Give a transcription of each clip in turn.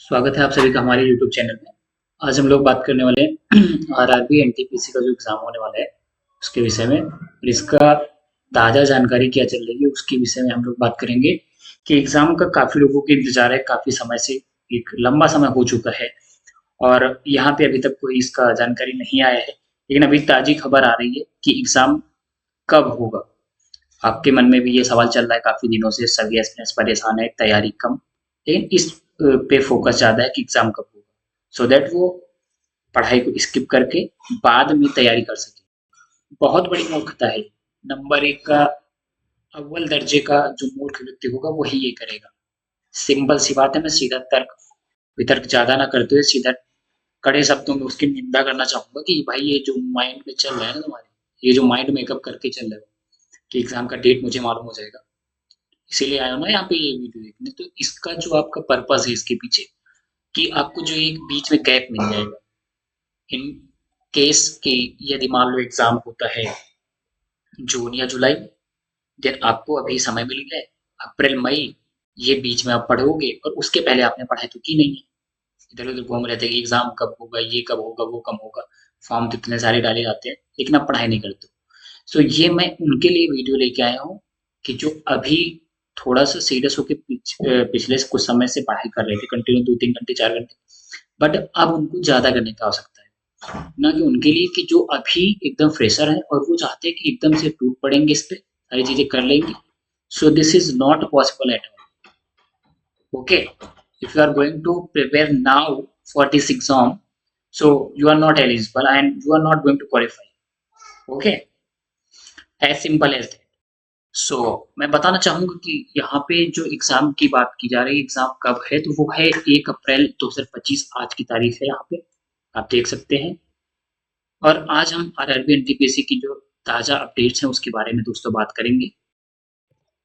स्वागत है आप सभी का हमारे YouTube चैनल में। आज हम लोग बात करने वाले हैं आरआरबी एनटीपीसी का जो एग्ज़ाम होने वाला है, उसके विषय में और इसका ताज़ा जानकारी क्या चल रही है, उसके विषय में हम लोग बात करेंगे कि एग्ज़ाम का काफ़ी लोगों को इंतज़ार है, काफ़ी समय से, एक लंबा समय हो चुका है और यहाँ पे अभी तक कोई इसका जानकारी नहीं आया है। लेकिन अभी ताज़ी खबर आ रही है कि एग्ज़ाम कब होगा? आपके मन में भी ये सवाल चल रहा है काफ़ी दिनों से, सभी एस्पिरेंट्स परेशान है, तैयारी कम, लेकिन इस पे फोकस ज़्यादा है कि एग्ज़ाम कब होगा, सो दैट वो पढ़ाई को स्किप करके बाद में तैयारी कर सके। बहुत बड़ी मूर्खता है। नंबर 1 का अव्वल दर्जे का जो मूर्ख व्यक्ति होगा वही ये करेगा। सिंपल सी बात है, मैं सीधा तर्क-वितर्क ज़्यादा ना करते हुए सीधा कड़े शब्दों में उसकी निंदा करना चाहूँगा कि भाई ये जो माइंड में चल रहा है ना तुम्हारे, ये जो माइंड मेकअप करके चल रहे हो कि एग्ज़ाम का डेट मुझे मालूम हो जाएगा, इसीलिए आया हूँ ना यहाँ पे ये वीडियो देखने। तो इसका जो आपका पर्पस है इसके पीछे कि आपको जो एक बीच में गैप मिल जाएगा इन केस कि यदि मान लो एग्जाम होता है जून या जुलाई, देन आपको अभी समय मिल गया है अप्रैल मई, ये बीच में आप पढ़ोगे और उसके पहले आपने पढ़ाई तो की नहीं है, इधर उधर घूम रहे थे कि एग्जाम कब होगा, ये कब होगा, वो कब होगा, फॉर्म तो इतने सारे डाले जाते हैं लेकिन आप पढ़ाई नहीं करते। सो ये मैं उनके लिए वीडियो लेके आया हूँ कि जो अभी थोड़ा सा सीरियस होकर पिछले कुछ समय से पढ़ाई कर रहे थे कंटिन्यू 2-3 घंटे 4 घंटे, बट अब उनको ज्यादा करने की आवश्यकता है, ना कि उनके लिए कि जो अभी एकदम फ्रेशर है और वो चाहते हैं कि एकदम से टूट पड़ेंगे इस पे सारी चीजें कर लेंगे। So this is not possible at all. Okay, if you are going to prepare now for this exam, so you are not eligible and you are not going to qualify. Okay, as simple as that. सो मैं बताना चाहूँगा कि यहाँ पे जो exam की बात की जा रही है, एग्ज़ाम कब है, तो वो है 1 अप्रैल 2025, आज की तारीख है यहाँ पे, आप देख सकते हैं। और आज हम आरआरबी एनटीपीसी की जो ताज़ा अपडेट्स हैं उसके बारे में दोस्तों बात करेंगे।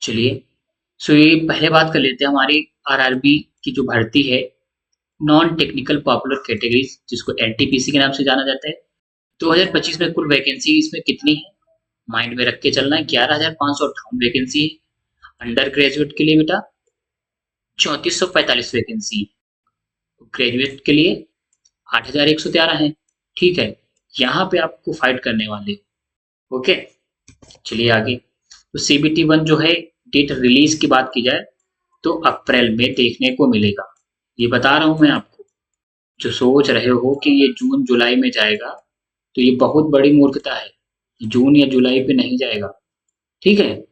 चलिए, सो ये पहले बात कर लेते हैं हमारी आरआरबी की जो भर्ती है, नॉन टेक्निकल पॉपुलर कैटेगरीज़ जिसको एनटीपीसी के नाम से जाना जाता है। 2025 में कुल वैकेंसी इसमें कितनी है? माइंड में रख के चलना है, 11,558 वैकेंसी है। अंडर ग्रेजुएट के लिए बेटा 3445 वैकेंसी, ग्रेजुएट के लिए 8113 है। ठीक है, यहाँ पे आपको फाइट करने वाले। ओके, चलिए आगे। तो सीबीटी 1 जो है, डेट रिलीज की बात की जाए तो अप्रैल में देखने को मिलेगा। ये बता रहा हूँ मैं आपको, जो सोच रहे हो कि ये जून जुलाई में जाएगा तो ये बहुत बड़ी मूर्खता है। जून या जुलाई पे नहीं जाएगा, ठीक है,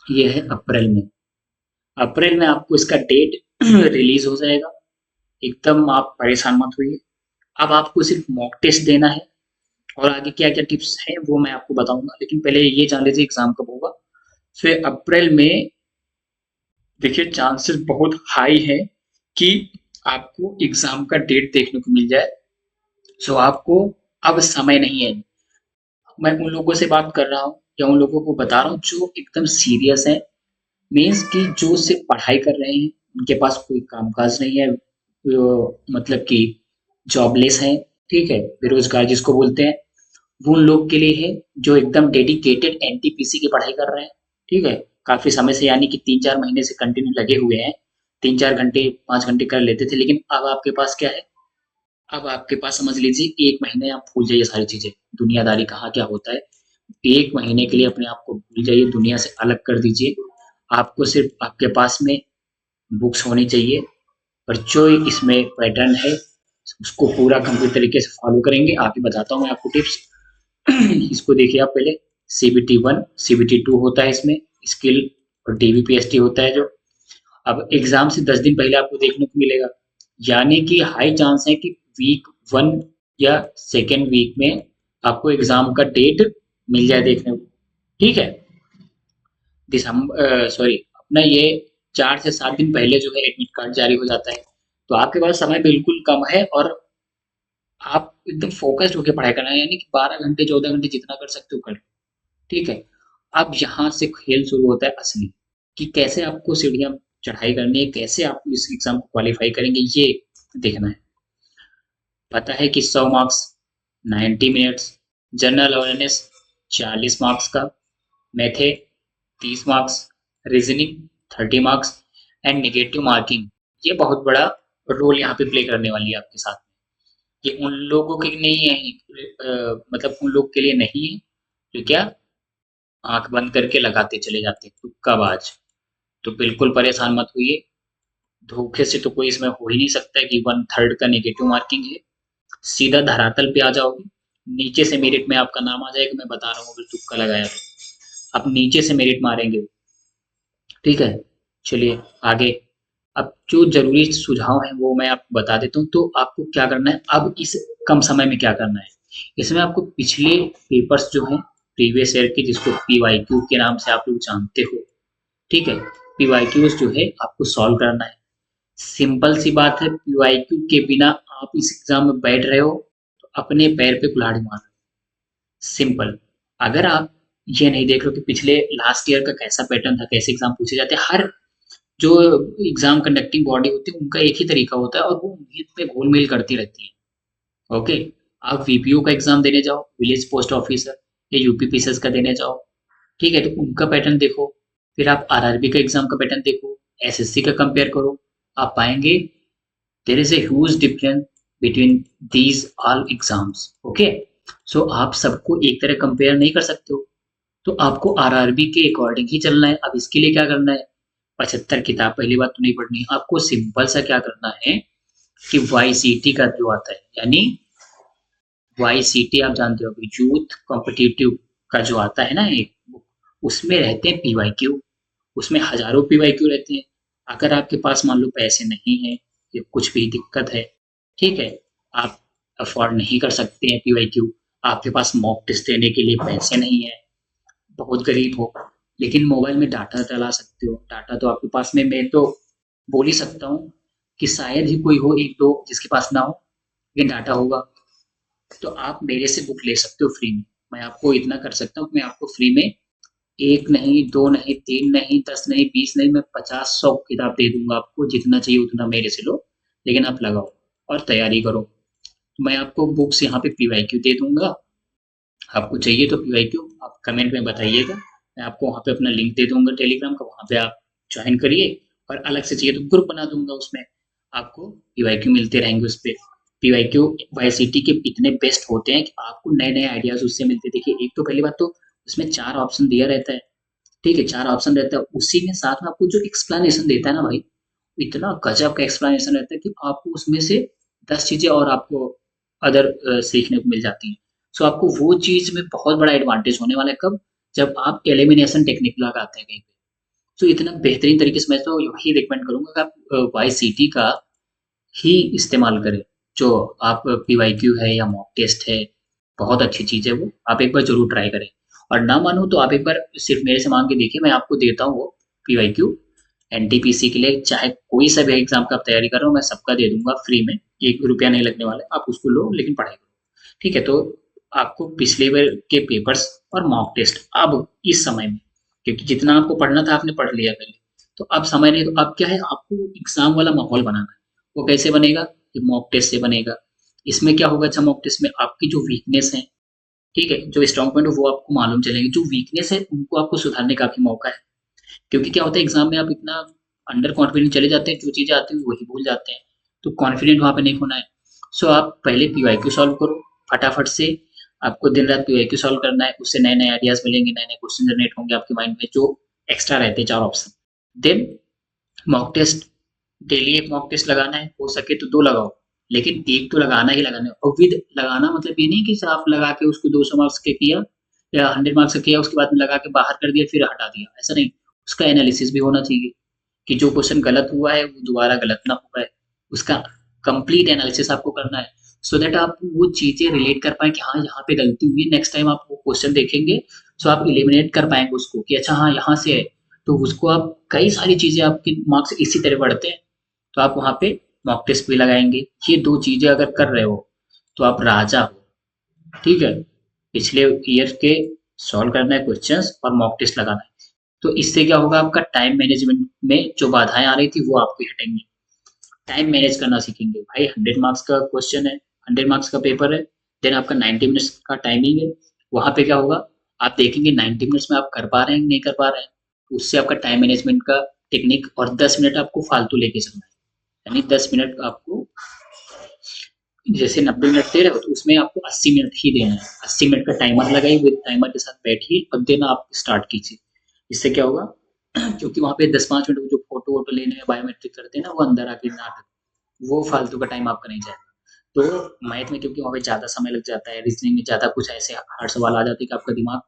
ये है अप्रैल में। अप्रैल में आपको इसका डेट रिलीज हो जाएगा। एकदम आप परेशान मत होइए। अब आपको सिर्फ मॉक टेस्ट देना है और आगे क्या-क्या टिप्स हैं वो मैं आपको बताऊँगा। लेकिन पहले ये जान लीजिए एग्ज़ाम कब होगा। फिर अप्रैल में देखिए चांसेस बहुत हाई है कि आपको एग्ज़ाम का डेट देखने को मिल जाए। सो आपको अब समय नहीं है। मैं उन लोगों से बात कर रहा हूँ या उन लोगों को बता रहा हूँ जो एकदम सीरियस हैं, मीन्स कि जो सिर्फ पढ़ाई कर रहे हैं, उनके पास कोई काम-काज नहीं है, मतलब कि जॉबलेस हैं, ठीक है, बेरोज़गार जिसको बोलते हैं, वो उन लोग के लिए है जो एकदम डेडिकेटेड एनटीपीसी की पढ़ाई कर रहे हैं, ठीक है, काफ़ी समय से, यानी कि 3-4 महीने से कंटिन्यू लगे हुए हैं, 3-4 घंटे, 5 घंटे कर लेते थे, लेकिन अब आपके पास क्या है, अब आपके पास समझ लीजिए 1 महीने आप भूल जाइए सारी चीज़ें, दुनियादारी कहाँ क्या होता है, 1 महीने के लिए अपने आप को भूल जाइए, दुनिया से अलग कर दीजिए। आपको सिर्फ आपके पास में बुक्स होनी चाहिए और जो इसमें पैटर्न है उसको पूरा कंप्लीट तरीके से फॉलो करेंगे। आप ही बताता हूँ मैं आपको टिप्स। इसको देखिए आप पहले, सीबीटी 1, सीबीटी 2 होता है इसमें, स्किल और डीबीपीएसटी होता है जो अब एग्जाम से 10 दिन पहले आपको देखने को मिलेगा, यानी कि हाई चांस है कि वीक 1 या सेकेंड वीक में आपको एग्जाम का डेट मिल जाए देखने को, ठीक है। दिसंबर, सॉरी, अपना ये 4 से 7 दिन पहले जो है एडमिट कार्ड जारी हो जाता है, तो आपके पास समय बिल्कुल कम है और आप एकदम फोकस्ड होकर पढ़ाई करना है, यानी कि 12 घंटे 14 घंटे जितना कर सकते हो कर लो, ठीक है। अब यहाँ से खेल शुरू होता है असली, कि कैसे आपको सीढ़ियाँ चढ़ाई करनी है, कैसे आप इस एग्जाम को क्वालिफाई करेंगे, ये देखना है। पता है कि 100 marks 90 minutes, general awareness 40 marks का, मैथे 30 marks, reasoning 30 marks and negative marking, ये बहुत बड़ा रोल यहाँ पे प्ले करने वाली है आपके साथ में। ये उन लोगों के लिए नहीं है, मतलब उन लोग के लिए नहीं है जो क्या आंख बंद करके लगाते चले जाते हैं तुक्काबाज। तो बिल्कुल परेशान मत होइए, धोखे से तो कोई इसमें हो ही नहीं सकता है कि 1/3 का नेगेटिव मार्किंग है। सीधा धरातल पे आ जाओगे, नीचे से मेरिट में आपका नाम आ जाएगा। मैं बता रहा हूँ, अगर तुक्का लगाया तो आप नीचे से मेरिट मारेंगे। ठीक है, चलिए आगे। अब जो जरूरी सुझाव है वो मैं आपको बता देता हूँ। तो आपको क्या करना है अब इस कम समय में, क्या करना है इसमें, आपको पिछले पेपर्स जो हैं प्रीवियस ईयर के, जिसको पीवाईक्यू के नाम से आप लोग जानते हो, ठीक है, पीवाईक्यूज जो है आपको सॉल्व करना है। सिंपल सी बात है, पीवाईक्यू के बिना आप इस एग्जाम में बैठ रहे हो तो अपने पैर पे कुल्हाड़ी मार रहे हो। सिंपल। अगर आप ये नहीं देख रहे हो कि पिछले लास्ट ईयर का कैसा पैटर्न था, कैसे एग्जाम पूछे जाते हैं, हर जो एग्जाम कंडक्टिंग बॉडी होती है उनका एक ही तरीका होता है और वो उम्मीद पे घोल मेल करती रहती है। ओके, आप वीपीओ का एग्जाम देने जाओ, विलेज पोस्ट ऑफिसर या यूपी पीसीएस का देने जाओ, ठीक है, तो उनका पैटर्न देखो। फिर आप आरआरबी का एग्जाम का पैटर्न देखो, एसएससी का कंपेयर करो। आप पाएंगे there is a huge difference between these all exams. Okay, so आप सबको एक तरह कंपेयर नहीं कर सकते हो, तो आपको आरआरबी के अकॉर्डिंग ही चलना है। अब इसके लिए क्या करना है, 75 किताब पहली बात तो नहीं पढ़नी, आपको सिंपल सा क्या करना है कि वाईसीटी का जो आता है, यानी वाईसीटी आप जानते हो, यूथ कॉम्पिटिटिव का जो आता है ना एक बुक, उसमें रहते हैं पीवाईक्यू, उसमें हजारों पीवाईक्यू रहते हैं। अगर आपके पास मान लो पैसे नहीं है या कुछ भी दिक्कत है, ठीक है, आप अफोर्ड नहीं कर सकते हैं पीवाईक्यू, आपके पास मॉक टेस्ट देने के लिए पैसे नहीं है, बहुत गरीब हो, लेकिन मोबाइल में डाटा चला सकते हो। डाटा तो आपके पास में, मैं तो बोल ही सकता हूँ कि शायद ही कोई हो एक दो जिसके पास ना हो, लेकिन डाटा होगा। तो आप मेरे से बुक ले सकते हो फ्री में। मैं आपको इतना कर सकता हूँ, मैं आपको फ्री में एक नहीं, दो नहीं, तीन नहीं, 10 नहीं, 20 नहीं, मैं 50-100 किताब दे दूंगा आपको, जितना चाहिए उतना मेरे से लो, लेकिन आप लगाओ और तैयारी करो। मैं आपको बुक्स यहाँ पे पीवाईक्यू दे दूंगा, आपको चाहिए तो पीवाईक्यू आप कमेंट में बताइएगा, मैं आपको वहाँ पे अपना लिंक दे दूंगा टेलीग्राम का, वहाँ पे आप ज्वाइन करिए। और अलग से चाहिए तो ग्रुप बना दूंगा, उसमें आपको पीवाईक्यू मिलते रहेंगे। उस पर पीवाईक्यू वाईसीटी के इतने बेस्ट होते हैं कि आपको नए नए आइडियाज उससे मिलते हैं। देखिए, एक तो पहली बात तो उसमें 4 ऑप्शन दिया रहता है, ठीक है, 4 ऑप्शन रहता है, उसी में साथ में आपको जो एक्सप्लेनेशन देता है ना भाई, इतना गजब का एक्सप्लेनेशन रहता है कि आपको उसमें से 10 चीजें और आपको अदर सीखने को मिल जाती हैं। सो आपको वो चीज में बहुत बड़ा एडवांटेज होने वाला है, कब, जब आप एलिमिनेशन टेक्निक लगाते हैं कहीं पे। तो इतना बेहतरीन तरीके से मैं तो यही रिकमेंड करूंगा कि आप वाईसीटी का ही इस्तेमाल करें। जो आप पीवाईक्यू है या मॉक टेस्ट है, बहुत अच्छी चीज़ है वो, आप एक बार ज़रूर ट्राई करें। और ना मानो तो आप एक बार सिर्फ मेरे से मांग के देखिए, मैं आपको देता हूँ वो पीवाईक्यू एनटीपीसी के लिए, चाहे कोई सा भी एग्जाम का आप तैयारी कर रहे हो, मैं सबका दे दूंगा फ्री में, 1 रुपया नहीं लगने वाला है, आप उसको लो लेकिन पढ़ाई करो। ठीक है, तो आपको पिछले बार के पेपर्स और मॉक टेस्ट अब इस समय में, क्योंकि जितना आपको पढ़ना था आपने पढ़ लिया पहले, तो अब समय नहीं, तो अब क्या है, आपको एग्जाम वाला माहौल बनाना है। वो कैसे बनेगा, ये मॉक टेस्ट से बनेगा। इसमें क्या होगा, अच्छा मॉक टेस्ट में आपकी जो वीकनेस है, ठीक है, जो स्ट्रॉन्ग पॉइंट है वो आपको मालूम चलेगी, जो वीकनेस है उनको आपको सुधारने का भी मौका है। क्योंकि क्या होता है, एग्जाम में आप इतना अंडर कॉन्फिडेंट चले जाते हैं, जो चीजें आती हैं वही भूल जाते हैं, तो कॉन्फिडेंट वहां पे नहीं होना है। सो आप पहले पीवाईक्यू सॉल्व करो फटाफट से, आपको दिन रात पीवाईक्यू सॉल्व करना है, उससे नए नए आइडियाज मिलेंगे, नए नए क्वेश्चन जनरेट होंगे आपके माइंड में, जो एक्स्ट्रा रहते हैं 4 option. Then mock test, daily एक मॉक टेस्ट लगाना है, हो सके तो 2 लगाओ, लेकिन एक तो लगाना ही लगाना है। और विद लगाना मतलब ये नहीं कि आप लगा के उसको 200 मार्क्स के किया या 100 मार्क्स का किया, उसके बाद में लगा के बाहर कर दिया फिर हटा दिया, ऐसा नहीं। उसका एनालिसिस भी होना चाहिए कि जो क्वेश्चन गलत हुआ है वो दोबारा गलत ना हो पाए, उसका कंप्लीट एनालिसिस आपको करना है, सो दैट आप वो चीजें रिलेट कर पाए कि हाँ यहाँ पे गलती हुई है, नेक्स्ट टाइम आप वो क्वेश्चन देखेंगे सो आप इलिमिनेट कर पाएंगे उसको कि अच्छा हाँ यहाँ से है। तो उसको आप कई सारी चीजें, आपके मार्क्स इसी तरह बढ़ते हैं, तो आप वहाँ पे मॉक टेस्ट भी लगाएंगे। ये 2 चीजें अगर कर रहे हो तो आप राजा हो। ठीक है, पिछले ईयर के सॉल्व करना है क्वेश्चंस और मॉक टेस्ट लगाना है, तो इससे क्या होगा, आपका टाइम मैनेजमेंट में जो बाधाएं आ रही थी वो आपकी हटेंगी। टाइम मैनेज करना सीखेंगे भाई, 100 मार्क्स का क्वेश्चन है, 100 मार्क्स का पेपर है, देन आपका 90 मिनट्स का टाइमिंग है। वहां पे क्या होगा, आप देखेंगे 90 मिनट्स में आप कर पा रहे हैं नहीं कर पा रहे हैं, उससे आपका टाइम मैनेजमेंट का टेक्निक, और 10 मिनट आपको फालतू लेके चलना है, यानी 10 मिनट आपको, जैसे 90 मिनट दे रहे हो तो उसमें आपको 80 मिनट ही देना है। 80 मिनट का टाइमर लगाइए, विद टाइमर के साथ बैठिए और देन आप स्टार्ट कीजिए। इससे क्या होगा, क्योंकि वहाँ पे 10-5 मिनट जो फ़ोटो वोटो लेने में बायोमेट्रिक करते हैं ना, वो अंदर आके नाटक, वो फालतू का टाइम आपका नहीं जाएगा। तो मैथ में क्योंकि वहाँ पे ज़्यादा समय लग जाता है, रीजनिंग में ज़्यादा कुछ ऐसे हार्ड सवाल आ जाते हैं कि आपका दिमाग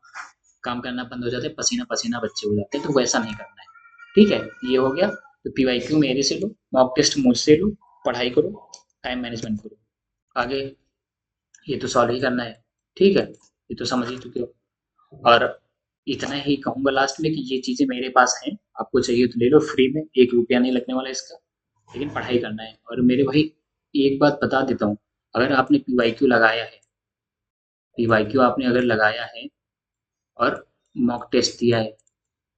काम करना बंद हो जाता है, पसीना-पसीना बच्चे हो जाते हैं, तो वैसा नहीं करना है। ठीक है? ये हो गया। तो पीवाईक्यू मेरे से लो, मॉक टेस्ट मुझसे लो, पढ़ाई करो, टाइम मैनेजमेंट करो। आगे ये तो सॉल्व ही करना है। ठीक है? ये तो समझ ही चुके हो। और इतना ही कहूँगा लास्ट में कि ये चीज़ें मेरे पास हैं, आपको चाहिए तो ले लो फ्री में, 1 रुपया नहीं लगने वाला इसका, लेकिन पढ़ाई करना है। और मेरे भाई एक बात बता देता हूँ, अगर आपने पीवाईक्यू लगाया है, पीवाईक्यू आपने अगर लगाया है और मॉक टेस्ट दिया है,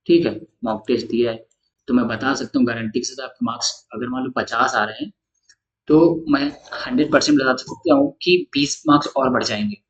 ठीक है? मॉक टेस्ट दिया है, तो मैं बता सकता हूँ गारंटी के साथ आपके मार्क्स अगर मान लो 50 आ रहे हैं, तो मैं 100% बता सकता हूँ कि 20 मार्क्स और बढ़ जाएँगे।